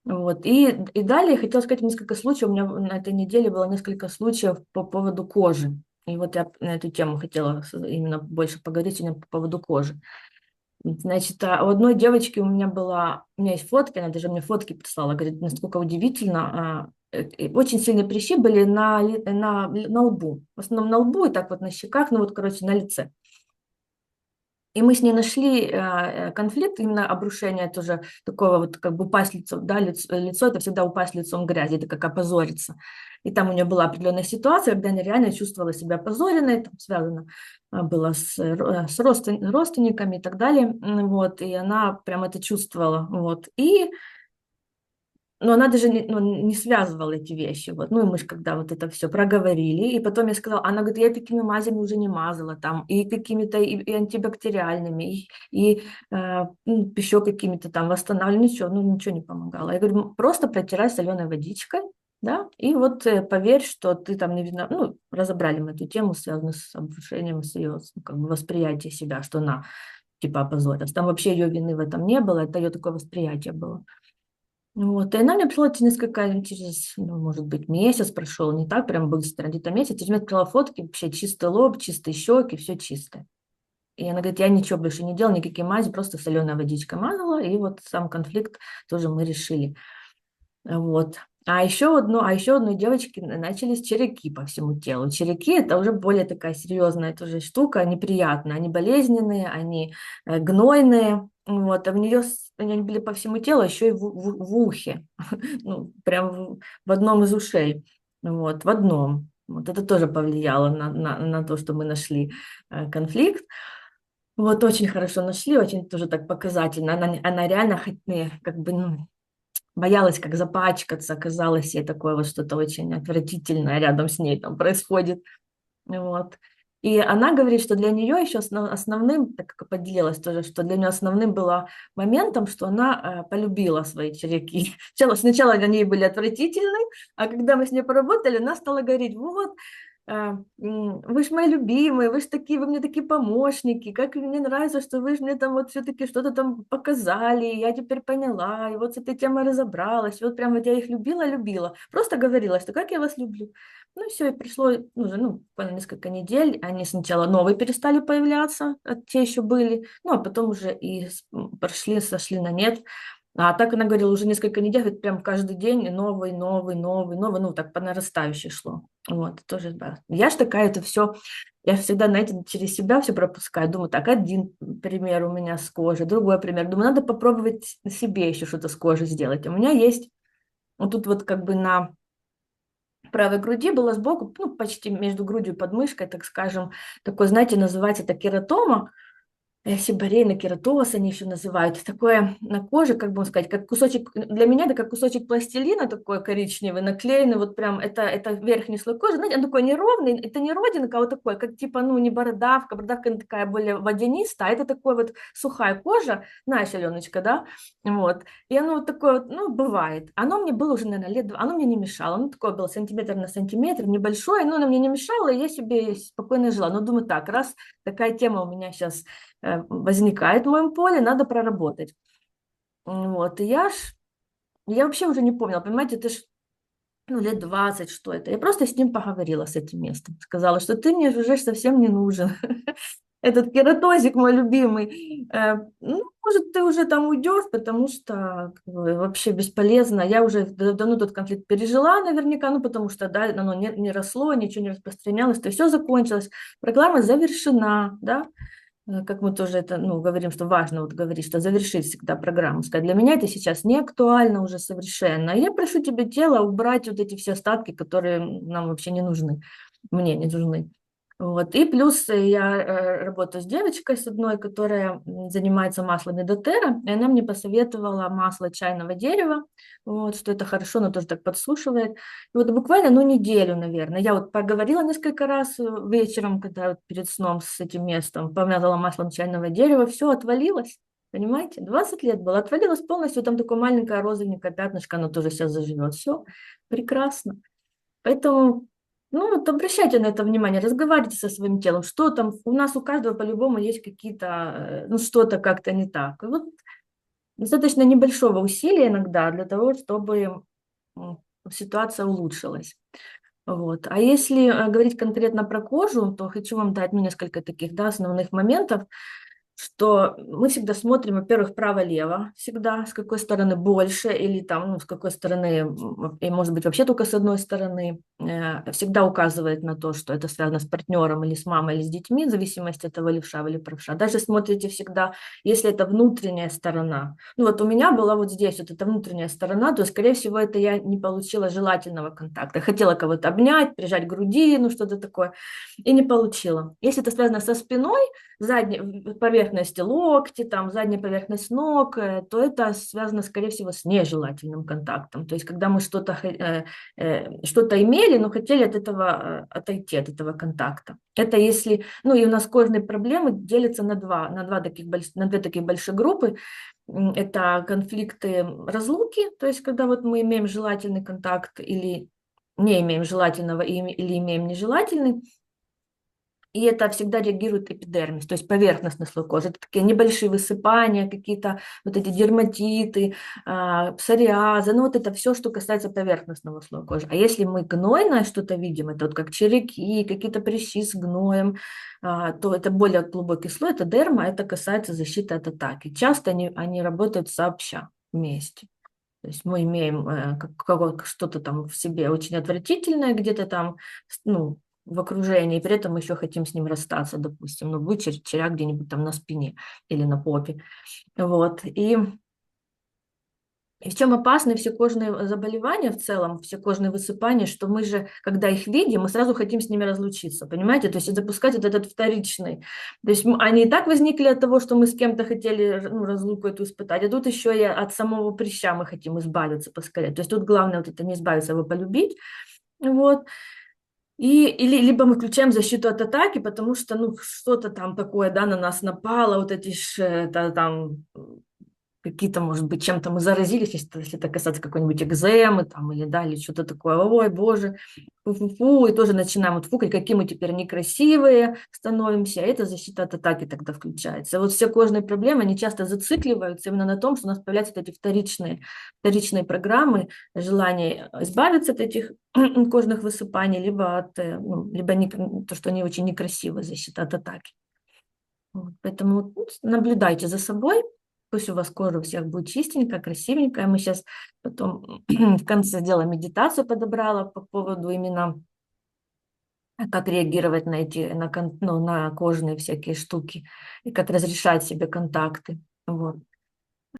Вот. И далее я хотела сказать несколько случаев. У меня на этой неделе было несколько случаев по поводу кожи. И вот я на эту тему хотела именно больше поговорить именно по поводу кожи. Значит, у одной девочки у меня есть фотки, она даже мне фотки прислала, говорит, насколько удивительно, очень сильные прыщи были на лбу, в основном на лбу и так вот на щеках, ну вот, короче, на лице. И мы с ней нашли конфликт, именно обрушение тоже такого вот, как бы упасть лицом, да, лицо это всегда упасть лицом в грязи, это как опозориться. И там у нее была определенная ситуация, когда она реально чувствовала себя опозоренной, там связано было с родственниками и так далее, вот, и она прям это чувствовала, вот. Но она даже не связывала эти вещи. Вот. Ну, и мы же когда вот это все проговорили, и потом я сказала, она говорит, я такими мазями уже не мазала там, и какими-то и антибактериальными, еще какими-то там восстанавливали, ничего, ну, ничего не помогало. Я говорю, просто протирай соленой водичкой, да, и вот поверь, что ты там не видно, ну, разобрали мы эту тему, связанную с обрушением, с ее, ну, как бы восприятие себя, что она типа опозорилась. Там вообще ее вины в этом не было, это ее такое восприятие было. Вот, и она мне прислала через, ну, может быть, месяц прошел, не так прям быстро, где-то месяц, и мне отправила фотки, вообще чистый лоб, чистые щеки, все чисто. И она говорит, я ничего больше не делала, никакие мази, просто соленая водичка мазала, и вот сам конфликт тоже мы решили. Вот. А еще одной девочке начались череки по всему телу. Череки – это уже более такая серьезная тоже штука, неприятная. Они болезненные, они гнойные. Вот. А у нее были по всему телу, еще и в ухе. Ну, прям в одном из ушей. Вот, в одном. Вот это тоже повлияло на то, что мы нашли конфликт. Вот очень хорошо нашли, очень тоже так показательно. Она реально как бы, ну, боялась как запачкаться, казалось ей такое вот что-то очень отвратительное рядом с ней там происходит. Вот. И она говорит, что для нее еще основным, так как поделилась тоже, что для нее основным было моментом, что она полюбила свои череки. Сначала они были отвратительны, а когда мы с ней поработали, она стала говорить, вот, вы же мои любимые, вы же такие, вы мне такие помощники, как мне нравится, что вы же мне там вот все-таки что-то там показали, я теперь поняла, и вот с этой темой разобралась, и вот прям вот я их любила, просто говорила, что как я вас люблю. Ну и все, и пришло, ну, буквально несколько недель, они сначала новые перестали появляться, те еще были, ну, а потом уже прошли, сошли на нет. А так она говорила, уже несколько недель, говорит, прям каждый день новый, ну, так по нарастающей шло. Вот, тоже, да. Я ж такая, это все, я всегда, знаете, через себя все пропускаю. Думаю, так, один пример у меня с кожей, другой пример. Думаю, надо попробовать на себе еще что-то с кожей сделать. У меня есть вот тут вот как бы на правой груди было сбоку, ну, почти между грудью и подмышкой, так скажем, такой, знаете, называется это кератома, сибарейный кератоз они еще называют. Такое на коже, как бы сказать, как кусочек, для меня это как кусочек пластилина такой коричневый, наклеенный, вот прям, это верхний слой кожи, знаете, он такой неровный, это не родинка, а вот такой, как типа, ну, не бородавка, бородавка она такая более водянистая, а это такой вот сухая кожа, знаешь, Аленочка, да, вот, и оно вот такое вот, ну, бывает. Оно мне было уже, наверное, лет 2, оно мне не мешало, оно такое было сантиметр на сантиметр, небольшое, но оно мне не мешало, и я себе спокойно жила. Но думаю, так, раз такая тема у меня сейчас возникает в моем поле, надо проработать. Вот, я вообще уже не помнила, понимаете, это ж, ну, лет 20, что это. Я просто с ним поговорила, с этим местом. Сказала, что ты мне уже совсем не нужен. Этот кератозик мой любимый. Ну, может, ты уже там уйдешь, потому что как бы, вообще бесполезно. Я уже давно тот конфликт пережила наверняка, ну, потому что, да, оно не росло, ничего не распространялось, то есть все закончилось. Программа завершена, да, как мы тоже это, ну, говорим, что важно вот говорить, что завершить всегда программу, сказать, для меня это сейчас не актуально уже совершенно. И я прошу тебя, тело, убрать вот эти все остатки, которые нам вообще не нужны, мне не нужны. Вот. И плюс я работаю с девочкой, с одной, которая занимается маслами дотера, и она мне посоветовала масло чайного дерева, вот, что это хорошо, но тоже так подсушивает. И вот буквально, ну, неделю, наверное. Я вот поговорила несколько раз вечером, когда вот перед сном с этим местом, помазала маслом чайного дерева, все отвалилось. Понимаете, 20 лет было, отвалилось полностью, там такое маленькое розовенькое пятнышко, оно тоже сейчас заживет. Все прекрасно. Поэтому, ну, вот обращайте на это внимание, разговаривайте со своим телом, что там, у нас у каждого по-любому есть какие-то, ну, что-то как-то не так. И вот достаточно небольшого усилия иногда для того, чтобы ситуация улучшилась. Вот. А если говорить конкретно про кожу, то хочу вам дать несколько таких, да, основных моментов, что мы всегда смотрим, во-первых, право-лево, всегда, с какой стороны больше, или там, ну, с какой стороны, и может быть вообще только с одной стороны, всегда указывает на то, что это связано с партнером или с мамой, или с детьми, в зависимости от того, левша или правша. Даже смотрите всегда, если это внутренняя сторона. Ну вот у меня была вот здесь вот эта внутренняя сторона, то, скорее всего, это я не получила желательного контакта. Хотела кого-то обнять, прижать к груди, ну что-то такое, и не получила. Если это связано со спиной, задней поверхности локти, там, задняя поверхность ног, то это связано, скорее всего, с нежелательным контактом. То есть, когда мы что-то имели, но хотели от этого отойти, от этого контакта. Это если, ну и у нас кожные проблемы делятся на две таких большие группы. Это конфликты разлуки, то есть, когда вот мы имеем желательный контакт или не имеем желательного или имеем нежелательный, и это всегда реагирует эпидермис, то есть поверхностный слой кожи. Это такие небольшие высыпания, какие-то вот эти дерматиты, псориазы, ну вот это все, что касается поверхностного слоя кожи. А если мы гнойное что-то видим, это вот как череки, какие-то прыщи с гноем, то это более глубокий слой, это дерма, это касается защиты от атаки. Часто они работают сообща вместе. То есть мы имеем что-то там в себе очень отвратительное, где-то там, ну, в окружении, и при этом мы еще хотим с ним расстаться, допустим, ну, будет черяк где-нибудь там на спине или на попе. Вот. И в чем опасны все кожные заболевания в целом, все кожные высыпания, что мы же, когда их видим, мы сразу хотим с ними разлучиться, понимаете? То есть запускать вот этот вторичный. То есть они и так возникли от того, что мы с кем-то хотели, ну, разлуку эту испытать, а тут еще и от самого прыща мы хотим избавиться поскорее. То есть тут главное вот это не избавиться, а его полюбить. Вот. Либо мы включаем защиту от атаки, потому что, ну, что-то там такое, да, на нас напало, вот эти это, там какие-то, может быть, чем-то мы заразились, если это касается какой-нибудь экземы там, или, да, или что-то такое, ой, боже, фу-фу-фу, и тоже начинаем вот фукать, какие мы теперь некрасивые становимся, а это защита от атаки тогда включается. Вот все кожные проблемы, они часто зацикливаются именно на том, что у нас появляются вот эти вторичные программы, желание избавиться от этих кожных высыпаний, либо то, что они очень некрасивые, защита от атаки. Вот, поэтому наблюдайте за собой, пусть у вас кожа у всех будет чистенькая, красивенькая. Мы сейчас потом в конце сделаем медитацию, подобрала по поводу именно как реагировать на на кожные всякие штуки и как разрешать себе контакты. Вот.